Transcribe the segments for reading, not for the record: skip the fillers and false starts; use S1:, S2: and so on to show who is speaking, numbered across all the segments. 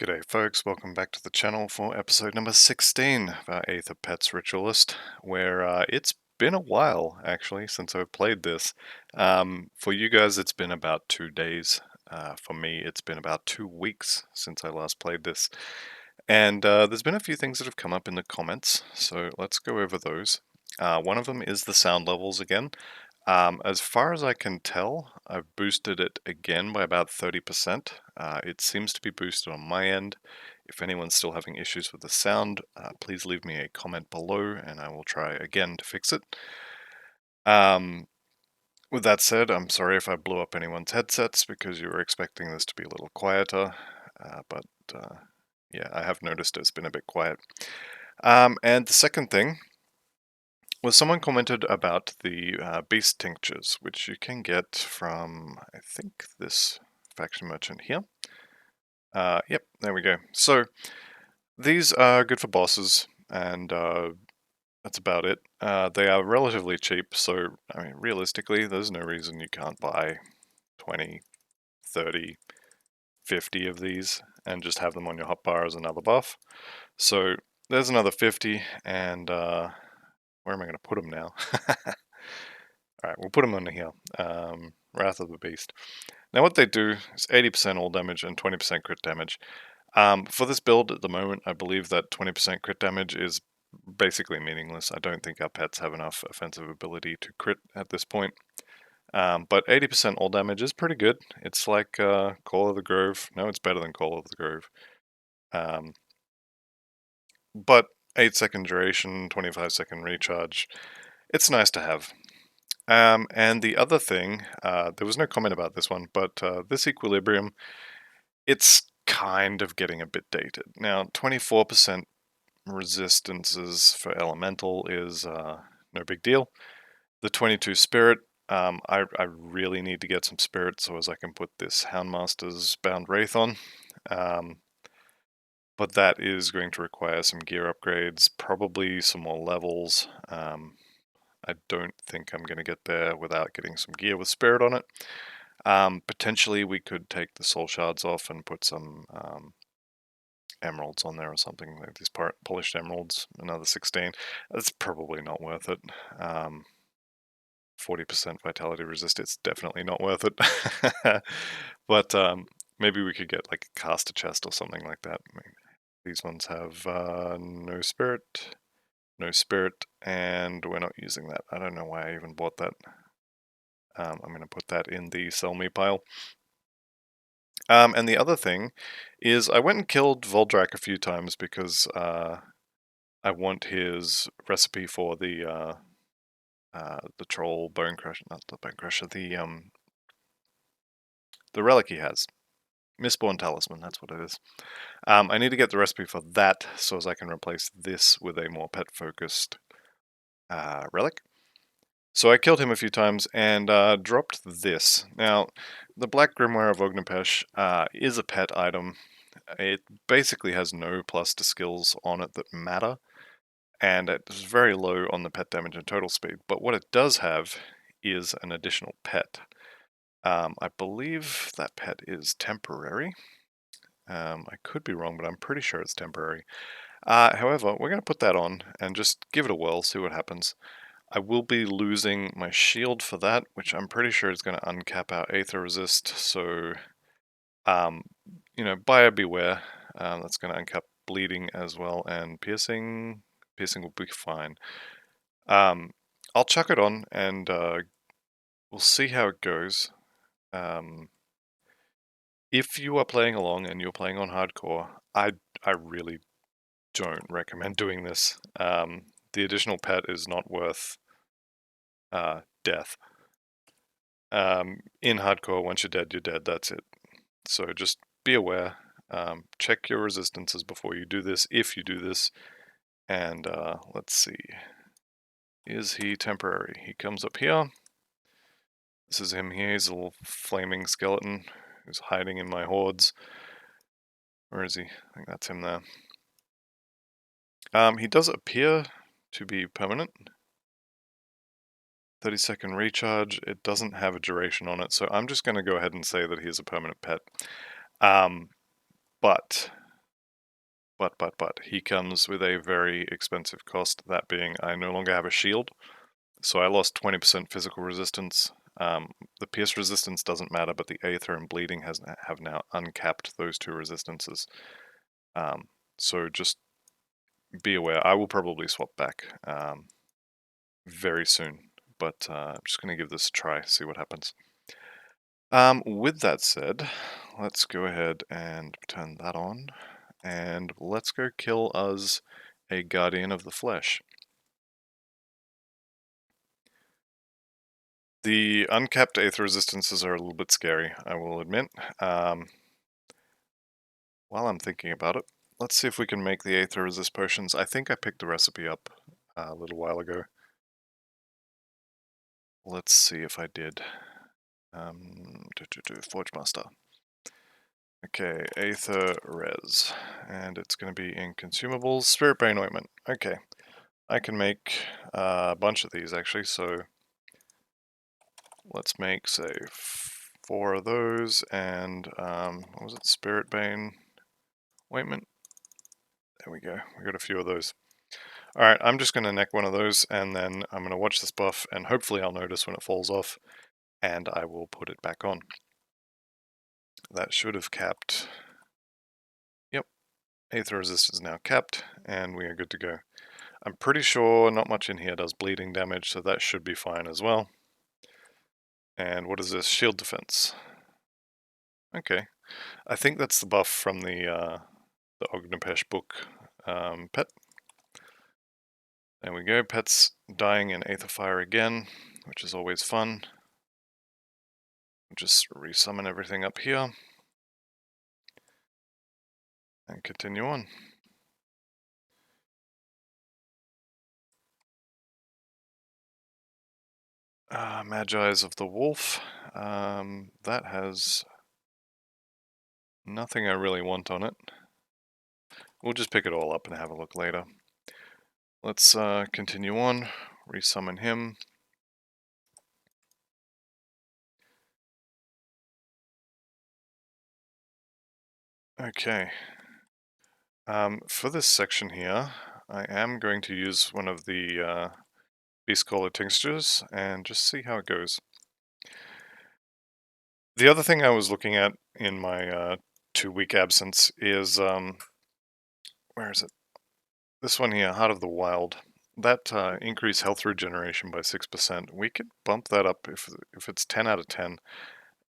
S1: G'day folks, welcome back to the channel for episode number 16 of our Aether Pets Ritualist, where it's been a while actually since I've played this. For you guys it's been about 2 days, for me it's been about 2 weeks since I last played this. And there's been a few things that have come up in the comments, so let's go over those. One of them is the sound levels again. As far as I can tell, I've boosted it again by about 30%. It seems to be boosted on my end. If anyone's still having issues with the sound, please leave me a comment below and I will try again to fix it. With that said, I'm sorry if I blew up anyone's headsets because you were expecting this to be a little quieter, but yeah, I have noticed it's been a bit quiet. And the second thing was someone commented about the beast tinctures, which you can get from, I think, this faction merchant here. Yep, there we go. So these are good for bosses, and that's about it. They are relatively cheap, so I mean, realistically, there's no reason you can't buy 20, 30, 50 of these and just have them on your hotbar as another buff. So there's another 50, and where am I going to put them now? Alright, we'll put them under here. Wrath of the Beast. Now what they do is 80% all damage and 20% crit damage. For this build at the moment, I believe that 20% crit damage is basically meaningless. I don't think our pets have enough offensive ability to crit at this point. But 80% all damage is pretty good. It's like Call of the Grove. No, it's better than Call of the Grove. But 8-second duration, 25-second recharge. It's nice to have. And the other thing, there was no comment about this one, but this equilibrium, it's kind of getting a bit dated. Now, 24% resistances for elemental is no big deal. The 22 spirit, I really need to get some spirit so as I can put this Houndmaster's Bound Wraith on. But that is going to require some gear upgrades, probably some more levels. I don't think I'm going to get there without getting some gear with spirit on it. Potentially we could take the soul shards off and put some emeralds on there or something, like these polished emeralds, another 16. That's probably not worth it. 40% vitality resist, it's definitely not worth it. But maybe we could get like a caster chest or something like that. I mean, these ones have no spirit, and we're not using that. I don't know why I even bought that. I'm going to put that in the sell me pile. And the other thing is I went and killed Voldrak a few times because I want his recipe for the troll bone crusher, not the bone crusher, the relic he has. Mistborn Talisman, that's what it is. I need to get the recipe for that so as I can replace this with a more pet-focused relic. So I killed him a few times and dropped this. Now, the Black Grimoire of Ognepesh is a pet item. It basically has no plus to skills on it that matter, and it's very low on the pet damage and total speed. But what it does have is an additional pet. I believe that pet is temporary. I could be wrong, but I'm pretty sure it's temporary. However, we're going to put that on and just give it a whirl, see what happens. I will be losing my shield for that, which I'm pretty sure is going to uncap our Aether resist, so, you know, buyer beware. That's going to uncap bleeding as well, and piercing will be fine. I'll chuck it on, and we'll see how it goes. If you are playing along and you're playing on hardcore, I really don't recommend doing this. The additional pet is not worth death. In hardcore, once you're dead, that's it. So just be aware, check your resistances before you do this, if you do this, and let's see. Is he temporary? He comes up here. This is him here, he's a little flaming skeleton who's hiding in my hordes. Where is he? I think that's him there. He does appear to be permanent. 30-second recharge, it doesn't have a duration on it, so I'm just going to go ahead and say that he's a permanent pet. But But, he comes with a very expensive cost, that being I no longer have a shield, so I lost 20% physical resistance. The pierce resistance doesn't matter, but the Aether and bleeding have now uncapped those two resistances. So just be aware. I will probably swap back very soon, but I'm just going to give this a try, see what happens. With that said, let's go ahead and turn that on, and let's go kill us a Guardian of the Flesh. The uncapped Aether resistances are a little bit scary, I will admit. While I'm thinking about it, let's see if we can make the Aether resist potions. I think I picked the recipe up a little while ago. Let's see if I did. Forge Master. Okay, Aether Res, and it's going to be in consumables. Spirit Bane Ointment. Okay, I can make a bunch of these actually, so let's make, say, 4 of those, and what was it, Spirit Bane Ointment? There we go, we got a few of those. Alright, I'm just going to neck one of those, and then I'm going to watch this buff, and hopefully I'll notice when it falls off, and I will put it back on. That should have capped. Yep, Aether Resist is now capped, and we are good to go. I'm pretty sure not much in here does bleeding damage, so that should be fine as well. And what is this? Shield defense. Okay. I think that's the buff from the Ognepesh book pet. There we go, pets dying in Aether Fire again, which is always fun. Just resummon everything up here. And continue on. Magi's of the Wolf. That has nothing I really want on it. We'll just pick it all up and have a look later. Let's continue on, resummon him. Okay. For this section here, I am going to use one of the Beast Caller Tinctures and just see how it goes. The other thing I was looking at in my 2-week absence is, where is it? This one here, Heart of the Wild. That increased health regeneration by 6%. We could bump that up if it's 10 out of 10.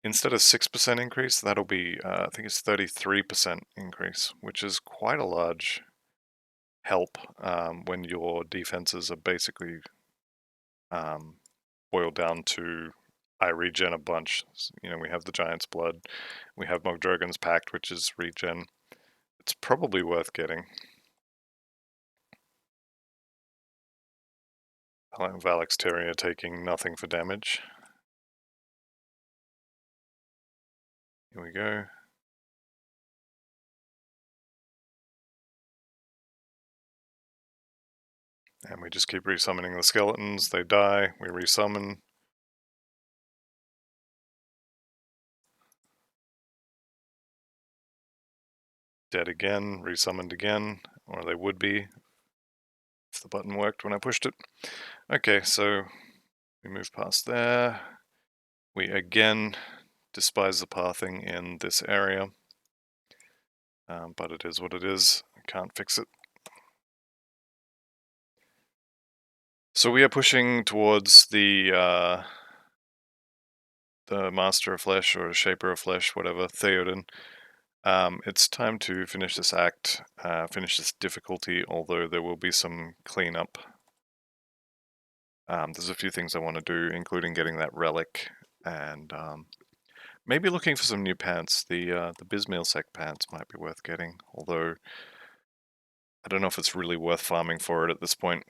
S1: Instead of 6% increase, that'll be, I think it's 33% increase, which is quite a large help when your defenses are basically boiled down to I regen a bunch. You know, we have the Giant's Blood, we have Mogdragon's Pact, which is regen. It's probably worth getting. Valak's Terrier taking nothing for damage. Here we go. And we just keep resummoning the skeletons. They die, we resummon. Dead again, resummoned again, or they would be if the button worked when I pushed it. Okay, so we move past there. We again despise the pathing in this area, but it is what it is. I can't fix it. So we are pushing towards the Master of Flesh, or Shaper of Flesh, whatever, Theoden. It's time to finish this act, finish this difficulty, although there will be some cleanup. There's a few things I want to do, including getting that relic, and maybe looking for some new pants. The Bismail Sec pants might be worth getting, although I don't know if it's really worth farming for it at this point.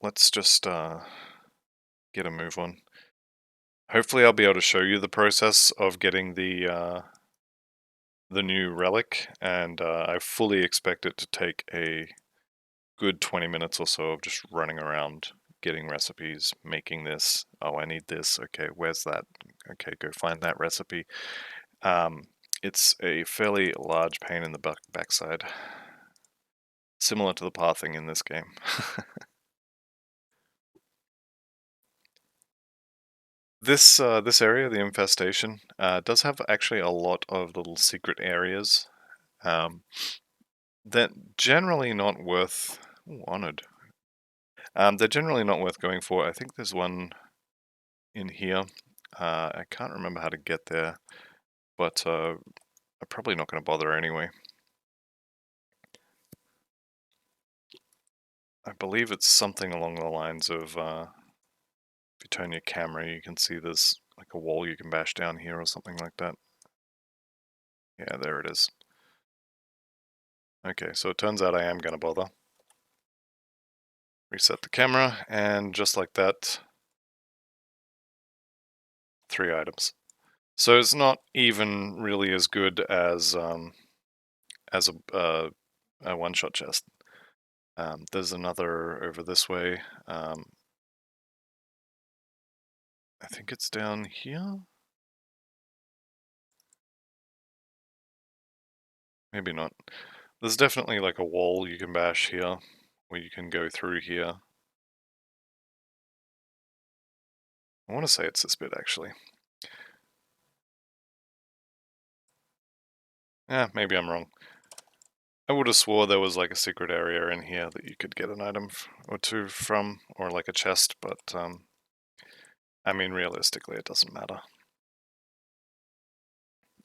S1: Let's just get a move on. Hopefully I'll be able to show you the process of getting the new relic, and I fully expect it to take a good 20 minutes or so of just running around, getting recipes, making this. Oh, I need this. Okay, where's that? Okay, go find that recipe. It's a fairly large pain in the backside, similar to the pathing in this game. This area, the infestation, does have actually a lot of little secret areas. Um, that generally not worth. Ooh, honored. They're generally not worth going for. I think there's one in here. I can't remember how to get there, but I'm probably not going to bother anyway. I believe it's something along the lines of if you turn your camera, you can see there's like a wall you can bash down here or something like that. Yeah, there it is. Okay, so it turns out I am going to bother. Reset the camera, and just like that, 3 items. So it's not even really as good as a one-shot chest. There's another over this way. I think it's down here? Maybe not. There's definitely like a wall you can bash here, where you can go through here. I want to say it's this bit actually. Yeah, maybe I'm wrong. I would have swore there was like a secret area in here that you could get an item or two from, or like a chest, but I mean realistically it doesn't matter.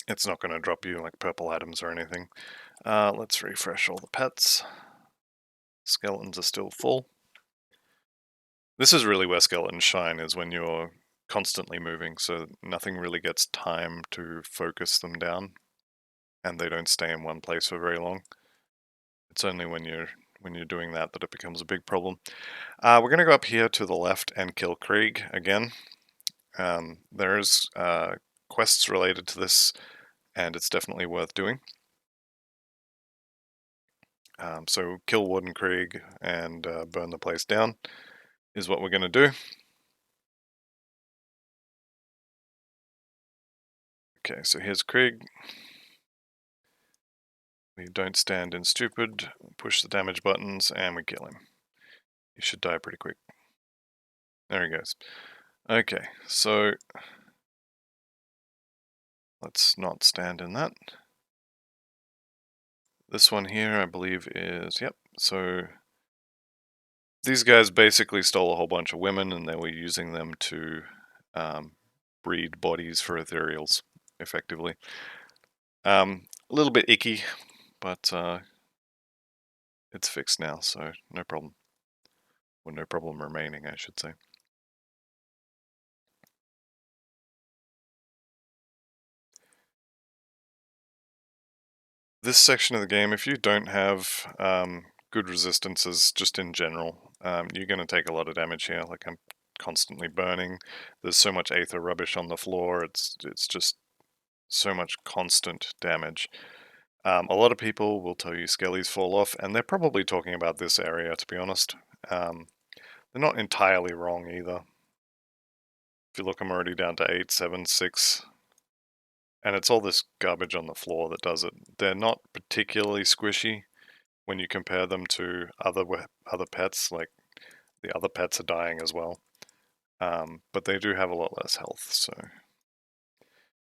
S1: It's not going to drop you like purple items or anything. Let's refresh all the pets. Skeletons are still full. This is really where skeletons shine, is when you're constantly moving, so nothing really gets time to focus them down, and they don't stay in one place for very long. It's only when you're doing that that it becomes a big problem. We're going to go up here to the left and kill Krieg again. There's quests related to this, and it's definitely worth doing. So kill Warden Krieg and burn the place down is what we're going to do. Okay, so here's Krieg. We don't stand in stupid, push the damage buttons, and we kill him. He should die pretty quick. There he goes. Okay, so let's not stand in that. This one here, I believe, is, yep, so these guys basically stole a whole bunch of women and they were using them to breed bodies for ethereals, effectively. A little bit icky, but it's fixed now, so no problem. Well, no problem remaining, I should say. This section of the game, if you don't have good resistances just in general, you're going to take a lot of damage here. Like, I'm constantly burning. There's so much aether rubbish on the floor. It's just so much constant damage. A lot of people will tell you skellies fall off, and they're probably talking about this area, to be honest. They're not entirely wrong either. If you look, I'm already down to 8, 7, 6. And it's all this garbage on the floor that does it. They're not particularly squishy when you compare them to other pets. Like, the other pets are dying as well. But they do have a lot less health, so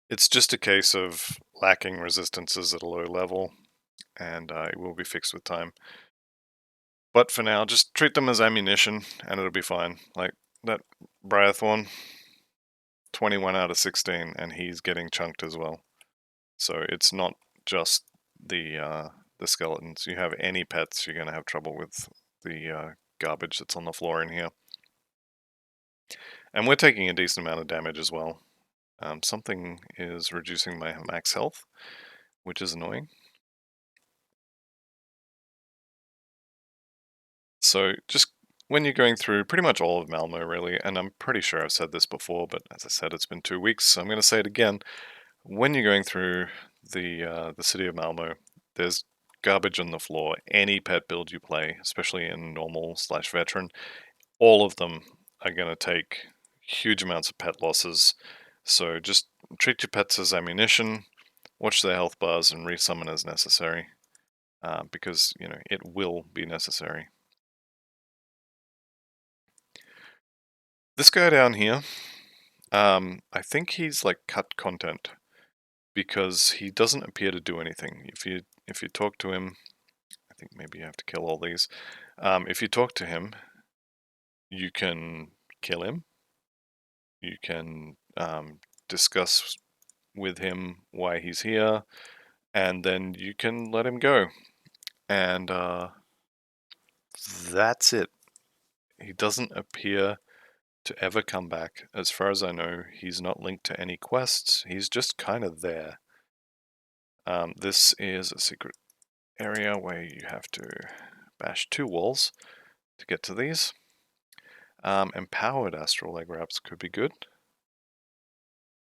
S1: it's just a case of lacking resistances at a low level, and it will be fixed with time. But for now, just treat them as ammunition, and it'll be fine. Like, that Briarthorn, 21 out of 16, and he's getting chunked as well. So it's not just the skeletons. You have any pets, you're going to have trouble with the garbage that's on the floor in here. And we're taking a decent amount of damage as well. Something is reducing my max health, which is annoying. So just when you're going through pretty much all of Malmo, really, and I'm pretty sure I've said this before, but as I said, it's been 2 weeks, so I'm going to say it again. When you're going through the city of Malmo, there's garbage on the floor. Any pet build you play, especially in normal/veteran, all of them are going to take huge amounts of pet losses. So just treat your pets as ammunition. watch their health bars and resummon as necessary, because, you know, it will be necessary. This guy down here, I think he's like cut content, because he doesn't appear to do anything. If you talk to him, I think maybe you have to kill all these. If you talk to him, you can kill him. You can discuss with him why he's here, and then you can let him go. And that's it. He doesn't appear to ever come back. As far as I know, he's not linked to any quests. He's just kind of there. This is a secret area where you have to bash 2 walls to get to these. Empowered astral leg wraps could be good.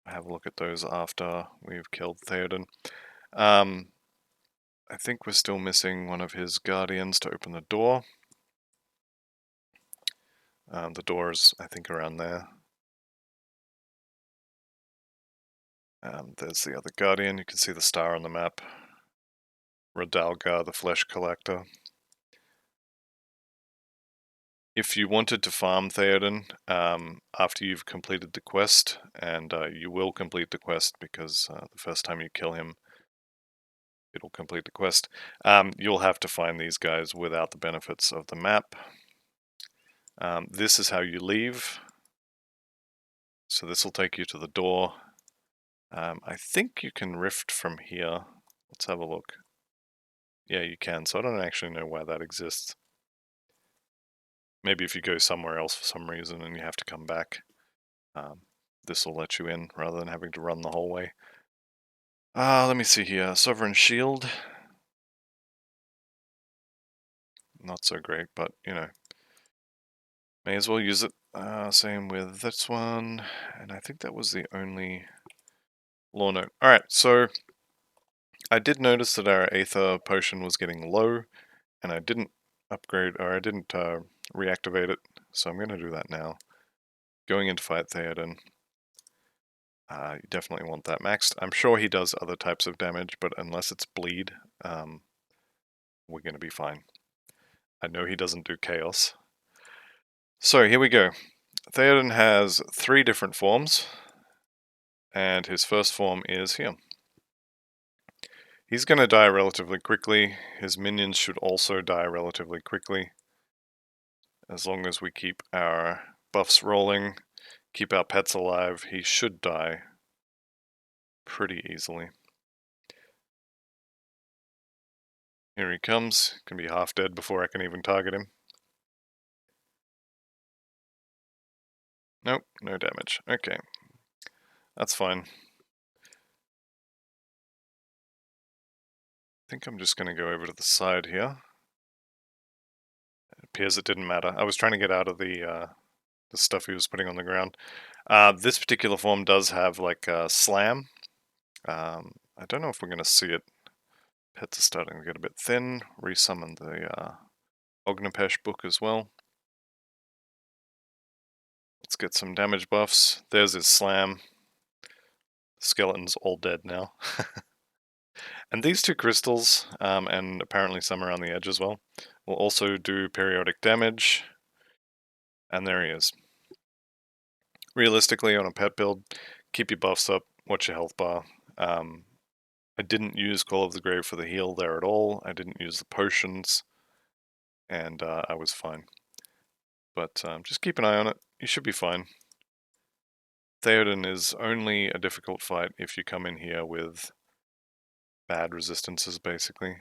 S1: Have a look at those after we've killed Theoden. I think we're still missing one of his guardians to open the door. The door is, I think, around there. There's the other guardian. You can see the star on the map. Radalgar, the flesh collector. If you wanted to farm Theoden after you've completed the quest, and you will complete the quest because the first time you kill him, it'll complete the quest, you'll have to find these guys without the benefits of the map. This is how you leave. So this will take you to the door. I think you can rift from here. Let's have a look. Yeah, you can, so I don't actually know why that exists. Maybe if you go somewhere else for some reason and you have to come back, this will let you in rather than having to run the whole way. Let me see here. Sovereign Shield. Not so great, but, you know, may as well use it. Same with this one, and I think that was the only law note. Alright, so I did notice that our Aether potion was getting low, and I didn't upgrade, or I didn't reactivate it, so I'm going to do that now. Going into fight Theoden, you definitely want that maxed. I'm sure he does other types of damage, but unless it's bleed, we're going to be fine. I know he doesn't do chaos. So here we go. Theoden has 3 different forms, and his first form is here. He's going to die relatively quickly. His minions should also die relatively quickly. As long as we keep our buffs rolling, keep our pets alive, he should die pretty easily. Here he comes. Can be half dead before I can even target him. Nope, no damage. Okay. That's fine. I think I'm just going to go over to the side here. It appears it didn't matter. I was trying to get out of the stuff he was putting on the ground. This particular form does have like a slam. I don't know if we're going to see it. Pets are starting to get a bit thin. Resummon the Ognepesh book as well. Let's get some damage buffs. There's his slam. Skeleton's all dead now. And these 2 crystals, and apparently some around the edge as well, will also do periodic damage. And there he is. Realistically, on a pet build, keep your buffs up, watch your health bar. I didn't use Call of the Grave for the heal there at all. I didn't use the potions, and I was fine. But just keep an eye on it. You should be fine. Theoden is only a difficult fight if you come in here with bad resistances, basically.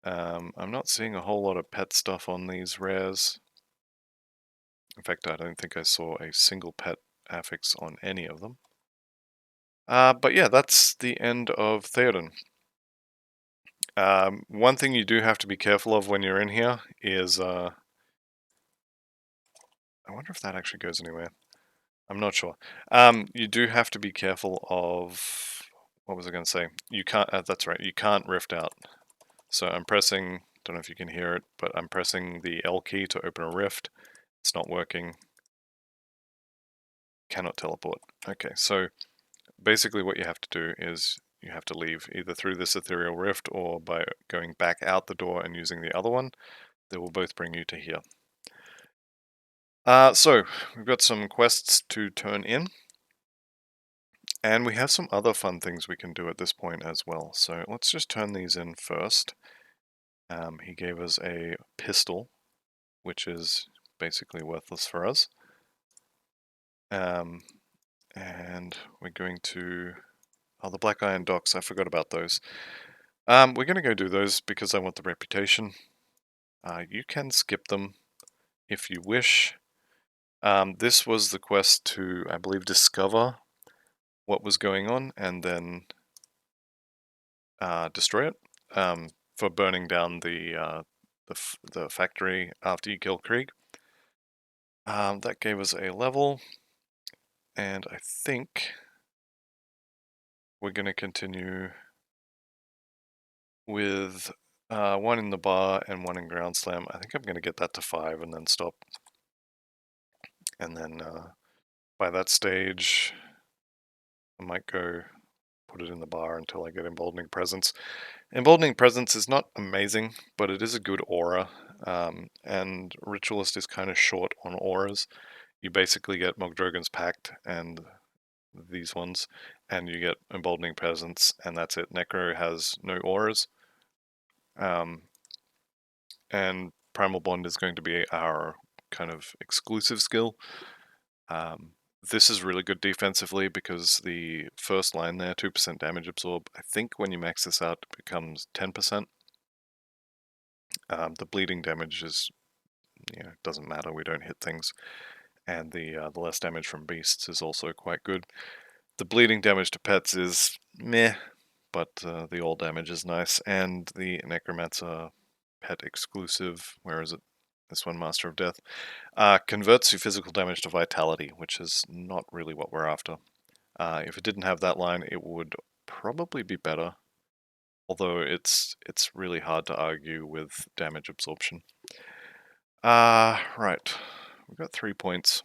S1: I'm not seeing a whole lot of pet stuff on these rares. In fact, I don't think I saw a single pet affix on any of them. But yeah, that's the end of Theoden. One thing you do have to be careful of when you're in here is... I wonder if that actually goes anywhere. I'm not sure. You do have to be careful of... What was I going to say? You can't... that's right, you can't rift out. So I'm pressing... Don't know if you can hear it, but I'm pressing the L key to open a rift. It's not working. Cannot teleport. Okay, so basically what you have to do is you have to leave either through this ethereal rift or by going back out the door and using the other one. They will both bring you to here. So, we've got some quests to turn in. And we have some other fun things we can do at this point as well. So let's just turn these in first. He gave us a pistol, which is basically worthless for us. And we're going to... Oh, the Blackiron docks, I forgot about those. We're going to go do those because I want the reputation. You can skip them if you wish. This was the quest to, I believe, discover what was going on and then destroy it. For burning down the factory after you kill Krieg. That gave us a level, and I think we're going to continue with one in the bar and one in Ground Slam. I think I'm going to get that to 5 and then stop. And then by that stage, I might go put it in the bar until I get Emboldening Presence. Emboldening Presence is not amazing, but it is a good aura, and Ritualist is kind of short on auras. You basically get Mogdrogan's Pact and these ones, and you get Emboldening Presence, and that's it. Necro has no auras, and Primal Bond is going to be our kind of exclusive skill. This is really good defensively because the first line there, 2% damage absorb, I think when you max this out it becomes 10%. The bleeding damage is, doesn't matter, we don't hit things. And the less damage from beasts is also quite good. The bleeding damage to pets is meh, but the all damage is nice. And the Necromancer pet exclusive, where is it? This one, Master of Death, converts your physical damage to vitality, which is not really what we're after. If it didn't have that line, it would probably be better, although it's really hard to argue with damage absorption. Right, we've got 3 points.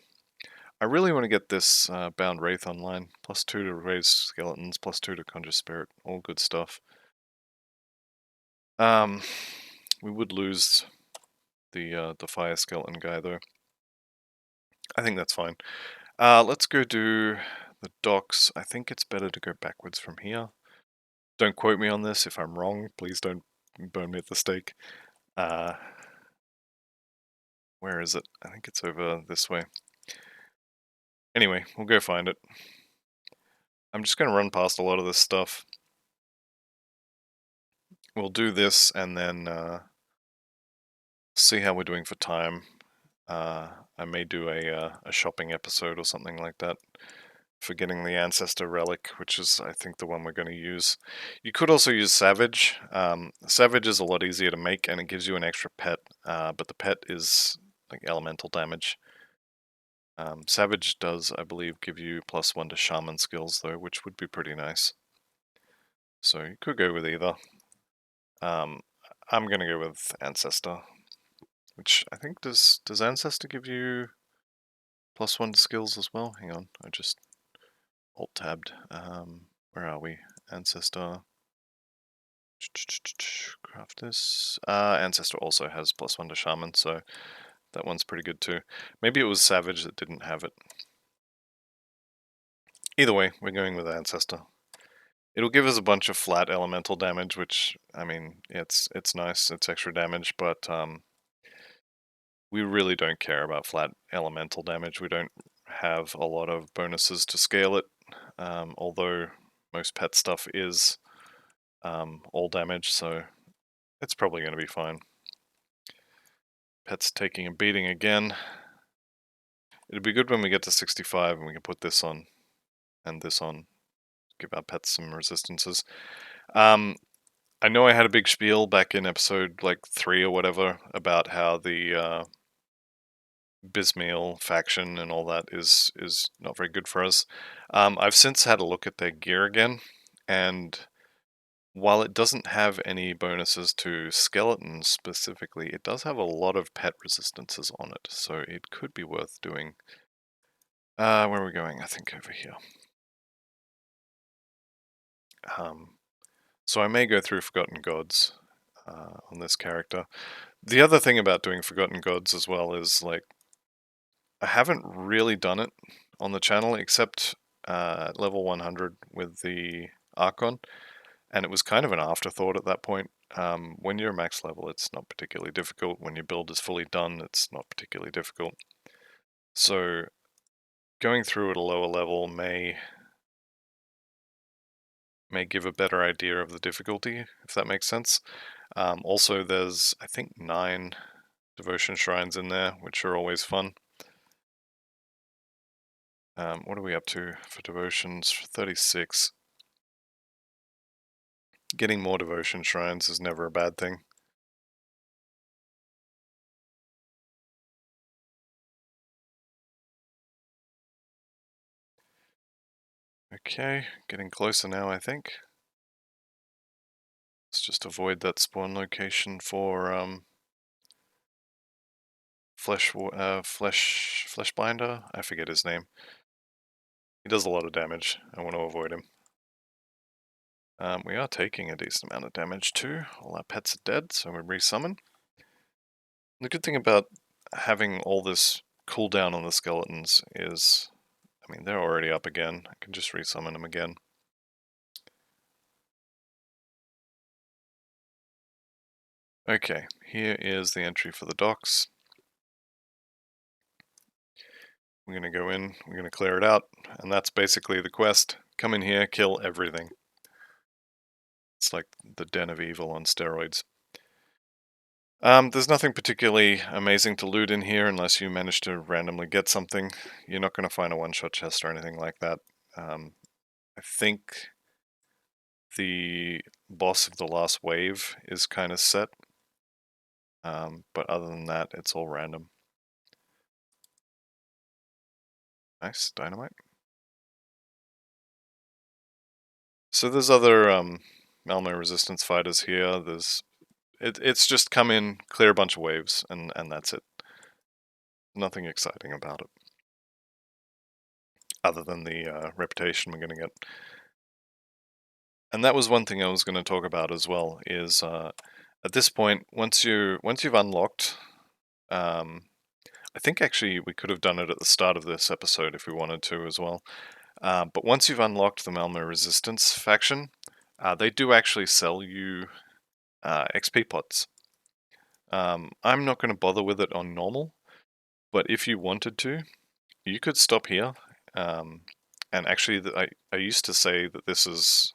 S1: I really want to get this Bound Wraith online. +2 to raise skeletons, +2 to conjure spirit, all good stuff. We would lose the fire skeleton guy though. I think that's fine. Let's go do the docks. I think it's better to go backwards from here. Don't quote me on this. If I'm wrong, please don't burn me at the stake. Where is it? I think it's over this way. Anyway, we'll go find it. I'm just going to run past a lot of this stuff. We'll do this and then see how we're doing for time. I may do a shopping episode or something like that for getting the Ancestor Relic, which is, I think, the one we're going to use. You could also use Savage. Savage is a lot easier to make and it gives you an extra pet, but the pet is like elemental damage. Savage does, I believe, give you +1 to Shaman skills though, which would be pretty nice. So you could go with either. I'm going to go with Ancestor, which I think does Ancestor give you +1 to skills as well? Hang on, I just alt-tabbed. Where are we? Ancestor. Craft this. Ancestor also has +1 to Shaman, so that one's pretty good too. Maybe it was Savage that didn't have it. Either way, we're going with Ancestor. It'll give us a bunch of flat elemental damage, which, I mean, it's nice, it's extra damage, but we really don't care about flat elemental damage. We don't have a lot of bonuses to scale it, although most pet stuff is all damage, so it's probably going to be fine. Pet's taking a beating again. It'd be good when we get to 65 and we can put this on and this on. Give our pets some resistances. I know I had a big spiel back in episode like 3 or whatever about how the Bismeal faction and all that is not very good for us. I've since had a look at their gear again, and while it doesn't have any bonuses to skeletons specifically, it does have a lot of pet resistances on it, so it could be worth doing. Where are we going? I think over here. So I may go through Forgotten Gods on this character. The other thing about doing Forgotten Gods as well is, like, I haven't really done it on the channel except level 100 with the Archon, and it was kind of an afterthought at that point. When you're max level, it's not particularly difficult. When your build is fully done, it's not particularly difficult. So going through at a lower level may give a better idea of the difficulty, if that makes sense. Also, there's, I think, 9 devotion shrines in there, which are always fun. What are we up to for devotions? 36. Getting more devotion shrines is never a bad thing. Okay, getting closer now, I think. Let's just avoid that spawn location for Fleshbinder. I forget his name. He does a lot of damage. I want to avoid him. We are taking a decent amount of damage too. All our pets are dead, so we resummon. The good thing about having all this cooldown on the skeletons is, I mean, they're already up again. I can just resummon them again. Okay, here is the entry for the docks. We're going to go in, we're going to clear it out, and that's basically the quest. Come in here, kill everything. It's like the den of evil on steroids. There's nothing particularly amazing to loot in here unless you manage to randomly get something. You're not going to find a one-shot chest or anything like that. I think the boss of the last wave is kind of set, but other than that, it's all random. Nice, dynamite. So there's other Malmo resistance fighters here. It's just come in, clear a bunch of waves, and that's it. Nothing exciting about it, other than the reputation we're going to get. And that was one thing I was going to talk about as well, is at this point, once you've unlocked, I think actually we could have done it at the start of this episode if we wanted to as well, but once you've unlocked the Malmo Resistance faction, they do actually sell you XP pots. I'm not going to bother with it on normal, but if you wanted to, you could stop here, and actually I used to say that this is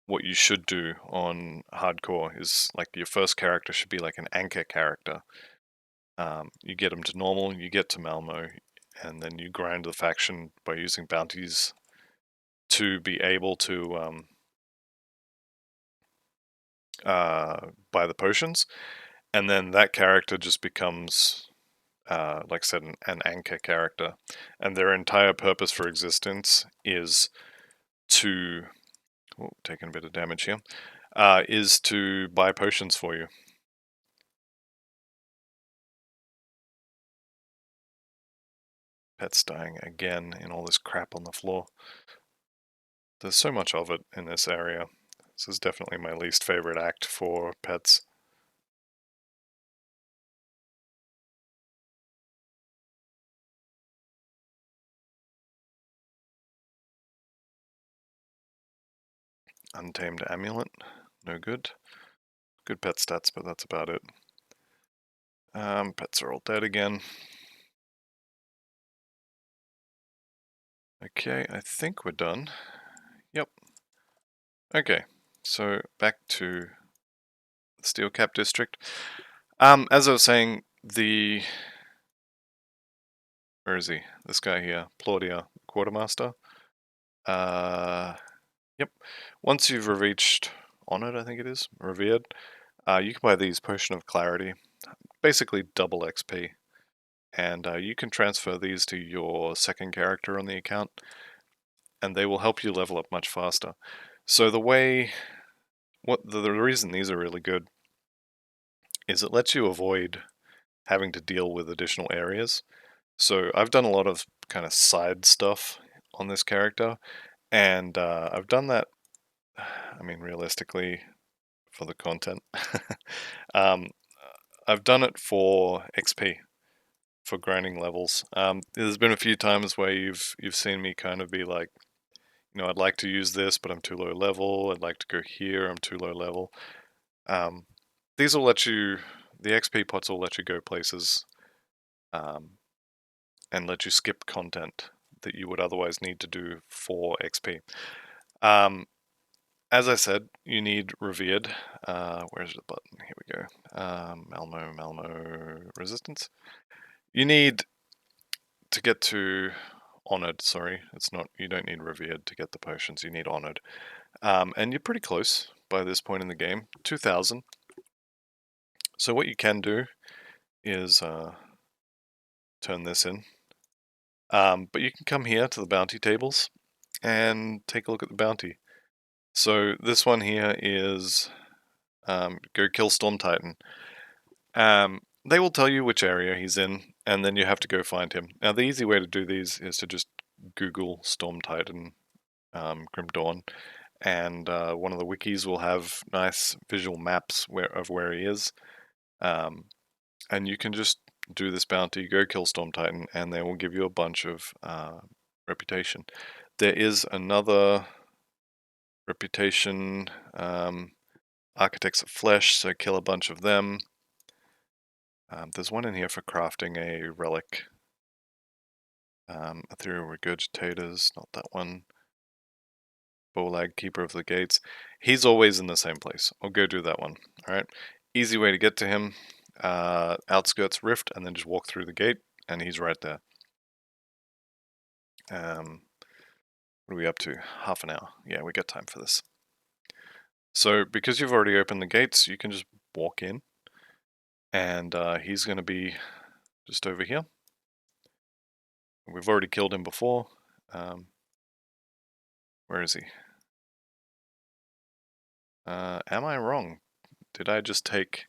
S1: what you should do on hardcore, is like your first character should be like an anchor character. You get them to normal, you get to Malmo, and then you grind the faction by using bounties to be able to buy the potions, and then that character just becomes, like I said, an anchor character, and their entire purpose for existence is to, taking a bit of damage here, is to buy potions for you. Pets dying again in all this crap on the floor. There's so much of it in this area. This is definitely my least favorite act for pets. Untamed Amulet, no good. Good pet stats, but that's about it. Pets are all dead again. Okay, I think we're done. Yep. Okay, so back to the Steel Cap District. As I was saying, where is he? This guy here, Plaudia, Quartermaster. Yep. Once you've reached Honored, I think it is, Revered, you can buy these Potion of Clarity, basically double XP. And you can transfer these to your second character on the account, and they will help you level up much faster. So the reason these are really good is it lets you avoid having to deal with additional areas. So I've done a lot of kind of side stuff on this character, and I've done that I mean, realistically, for the content. um, I've done it for XP, for grinding levels. There's been a few times where you've seen me kind of be like, I'd like to use this, but I'm too low level. I'd like to go here, I'm too low level. Um, these will let you, the XP pots will let you go places, and let you skip content that you would otherwise need to do for XP. As I said, you need Revered. Where's the button? Here we go. Malmo Resistance. You need to get to Honored, sorry. It's not, you don't need Revered to get the potions, you need Honored. And you're pretty close by this point in the game. 2000. So what you can do is turn this in. But you can come here to the bounty tables and take a look at the bounty. So this one here is go kill Storm Titan. They will tell you which area he's in, and then you have to go find him. Now, the easy way to do these is to just Google Storm Titan Grim Dawn, and one of the wikis will have nice visual maps of where he is. And you can just do this bounty, go kill Storm Titan, and they will give you a bunch of reputation. There is another reputation, Architects of Flesh, so kill a bunch of them. There's one in here for crafting a relic. Ethereal Regurgitators, not that one. Bolag, Keeper of the Gates. He's always in the same place. I'll go do that one. Alright. Easy way to get to him. Outskirts Rift, and then just walk through the gate, and he's right there. What are we up to? Half an hour. Yeah, we got time for this. So, because you've already opened the gates, you can just walk in, and he's going to be just over here. We've already killed him before. Where is he? Am I wrong? Did I just take...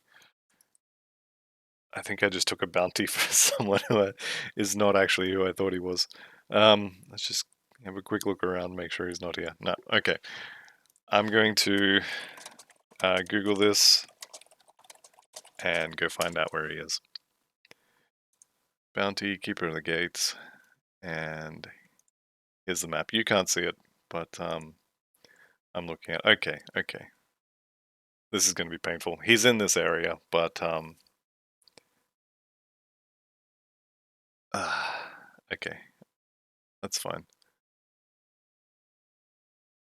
S1: I think I just took a bounty for someone who is not actually who I thought he was. Let's just have a quick look around, make sure he's not here. No, okay. I'm going to Google this and go find out where he is. Bounty, Keeper of the Gates, and here's the map. You can't see it, but I'm looking at... Okay. This is going to be painful. He's in this area, but... okay. That's fine.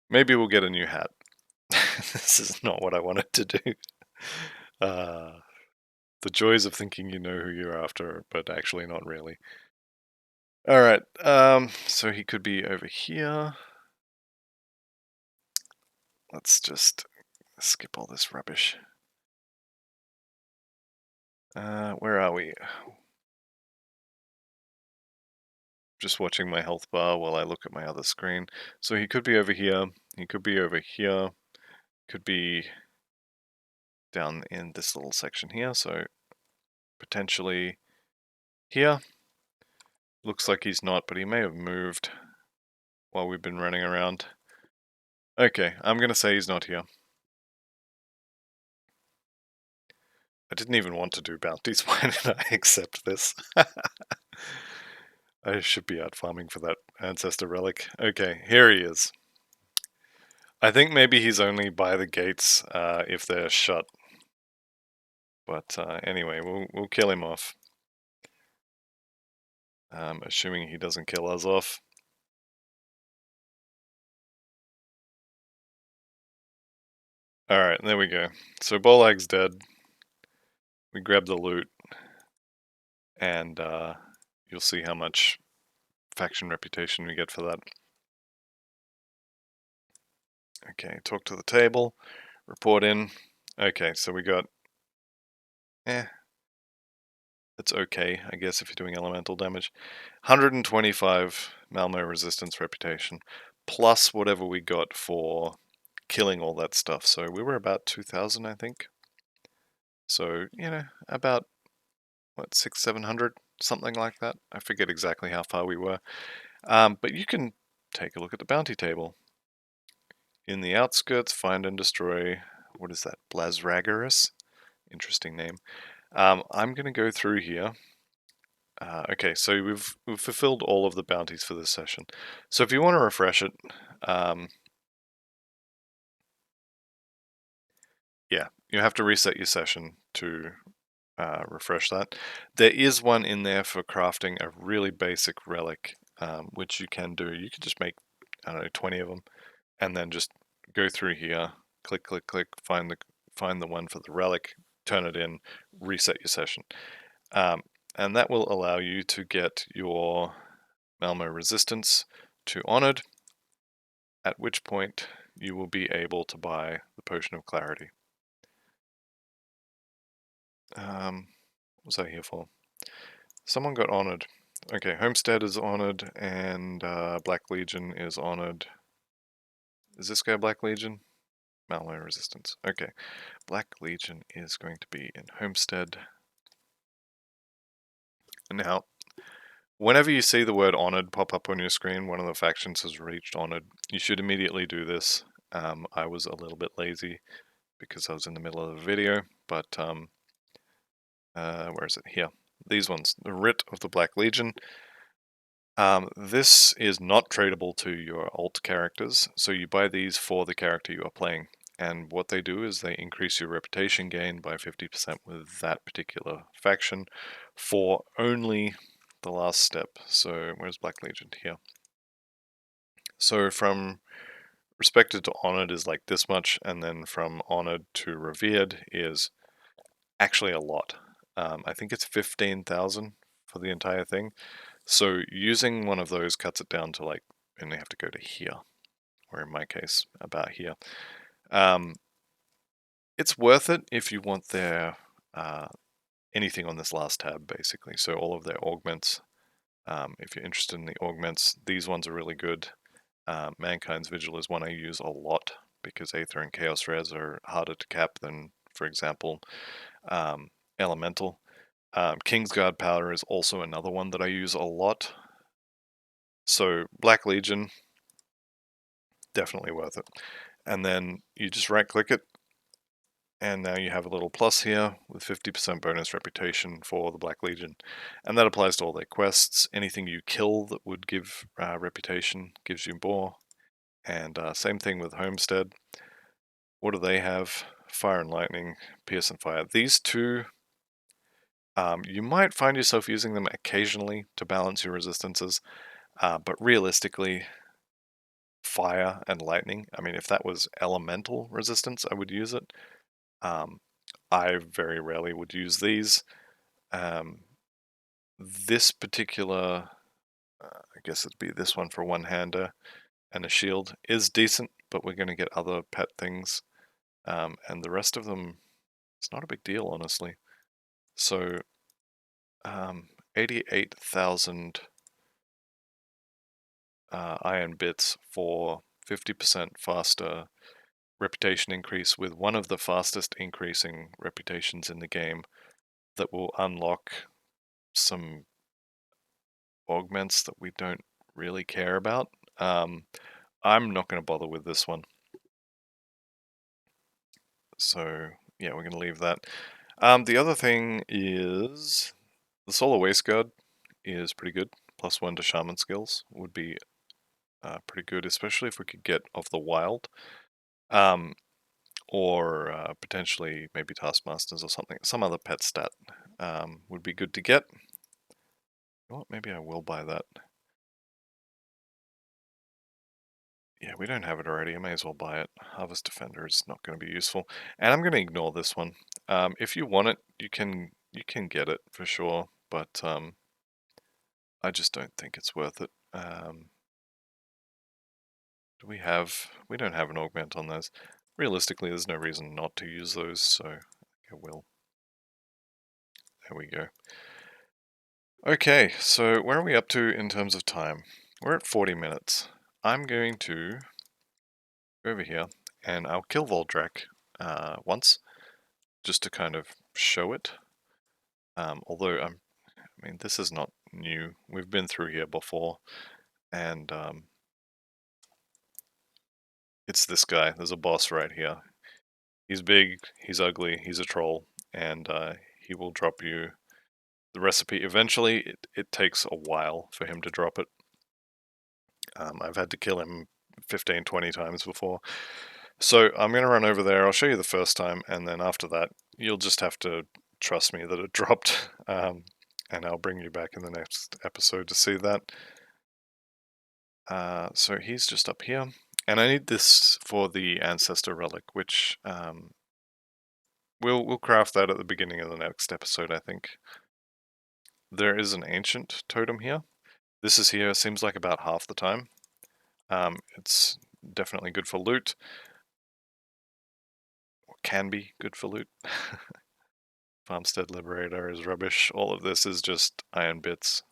S1: Maybe we'll get a new hat. This is not what I wanted to do. The joys of thinking you know who you're after, but actually not really. Alright, so he could be over here. Let's just skip all this rubbish. Where are we? Just watching my health bar while I look at my other screen. So he could be over here, he could be over here, could be down in this little section here, so potentially here. Looks like he's not, but he may have moved while we've been running around. Okay, I'm gonna say he's not here. I didn't even want to do bounties, why did I accept this? I should be out farming for that ancestor relic. Okay, here he is. I think maybe he's only by the gates if they're shut. But anyway, we'll kill him off. Assuming he doesn't kill us off. Alright, there we go. So Bolag's dead. We grab the loot. And you'll see how much faction reputation we get for that. Okay, talk to the table. Report in. Okay, so we got... That's okay, I guess, if you're doing elemental damage. 125 Malmo resistance reputation, plus whatever we got for killing all that stuff. So we were about 2,000, I think. So, about, what, 600-700? Something like that. I forget exactly how far we were. But you can take a look at the bounty table. In the outskirts, find and destroy, what is that, Blazragarus? Interesting name. I'm going to go through here. Okay, so we've fulfilled all of the bounties for this session. So if you want to refresh it, yeah, you have to reset your session to refresh that. There is one in there for crafting a really basic relic, which you can do. You can just make, I don't know, 20 of them, and then just go through here, click, click, click, find the one for the relic, turn it in, reset your session. And that will allow you to get your Malmo resistance to honored, at which point you will be able to buy the Potion of Clarity. What was I here for? Someone got honored. Okay, Homestead is honored, and Black Legion is honored. Is this guy Black Legion? Malmo resistance. Okay, Black Legion is going to be in Homestead. Now, whenever you see the word honored pop up on your screen, one of the factions has reached honored. You should immediately do this. I was a little bit lazy because I was in the middle of the video, but where is it? Here. These ones. The Writ of the Black Legion. This is not tradable to your alt characters, so you buy these for the character you are playing. And what they do is they increase your reputation gain by 50% with that particular faction for only the last step. So where's Black Legion? Here. So from respected to honored is like this much, and then from honored to revered is actually a lot. I think it's 15,000 for the entire thing. So using one of those cuts it down to like, and you have to go to here, or in my case, about here. It's worth it if you want their anything on this last tab, basically. So all of their augments. If you're interested in the augments, these ones are really good. Mankind's Vigil is one I use a lot because Aether and Chaos Rares are harder to cap than, for example, Elemental. Kingsguard Powder is also another one that I use a lot. So Black Legion, definitely worth it. And then you just right click it, and now you have a little plus here with 50% bonus reputation for the Black Legion. And that applies to all their quests. Anything you kill that would give reputation gives you more. And same thing with Homestead. What do they have? Fire and Lightning, Pierce and Fire. These two, you might find yourself using them occasionally to balance your resistances, but realistically, Fire and Lightning, I mean, if that was elemental resistance, I would use it. I very rarely would use these. This particular, I guess it'd be this one for one-hander and a shield, is decent, but we're going to get other pet things. And the rest of them, it's not a big deal, honestly. So, 88,000 iron bits for 50% faster reputation increase with one of the fastest increasing reputations in the game that will unlock some augments that we don't really care about. I'm not going to bother with this one. So, yeah, we're going to leave that. The other thing is the Solar Waste Guard is pretty good. +1 to Shaman skills would be pretty good, especially if we could get off the wild. Or potentially maybe Taskmasters or something. Some other pet stat would be good to get. You know what? Maybe I will buy that. Yeah, we don't have it already. I may as well buy it. Harvest Defender is not going to be useful. And I'm going to ignore this one. If you want it, you can get it for sure. But I just don't think it's worth it. Do we have... We don't have an augment on those. Realistically, there's no reason not to use those, so I will. There we go. Okay, so where are we up to in terms of time? We're at 40 minutes. I'm going to go over here and I'll kill Voldrak once, just to kind of show it. Although, I mean, this is not new. We've been through here before, and It's this guy. There's a boss right here. He's big, he's ugly, he's a troll, and he will drop you the recipe. Eventually, it takes a while for him to drop it. I've had to kill him 15, 20 times before. So I'm going to run over there. I'll show you the first time, and then after that, you'll just have to trust me that it dropped. And I'll bring you back in the next episode to see that. So he's just up here. And I need this for the Ancestor Relic, which we'll craft that at the beginning of the next episode, I think. There is an Ancient Totem here. This is here, seems like about half the time. It's definitely good for loot. Or can be good for loot. Farmstead Liberator is rubbish. All of this is just iron bits.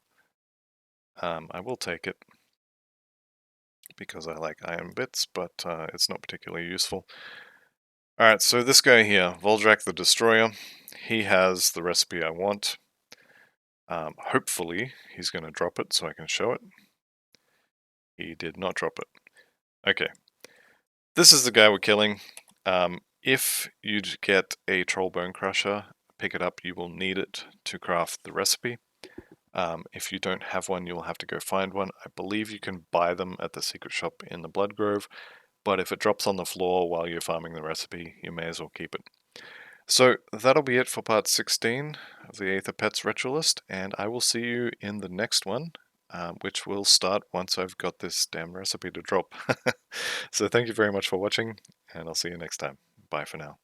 S1: I will take it because I like iron bits, but it's not particularly useful. Alright, so this guy here, Voldrak the Destroyer, he has the recipe I want. Hopefully he's going to drop it so I can show it. He did not drop it. Okay. This is the guy we're killing. If you get a Troll Bone Crusher, pick it up, you will need it to craft the recipe. If you don't have one, you'll have to go find one. I believe you can buy them at the secret shop in the Blood Grove, but if it drops on the floor while you're farming the recipe, you may as well keep it. So that'll be it for part 16 of the Aether Pets Ritualist, and I will see you in the next one, which will start once I've got this damn recipe to drop. So thank you very much for watching, and I'll see you next time. Bye for now.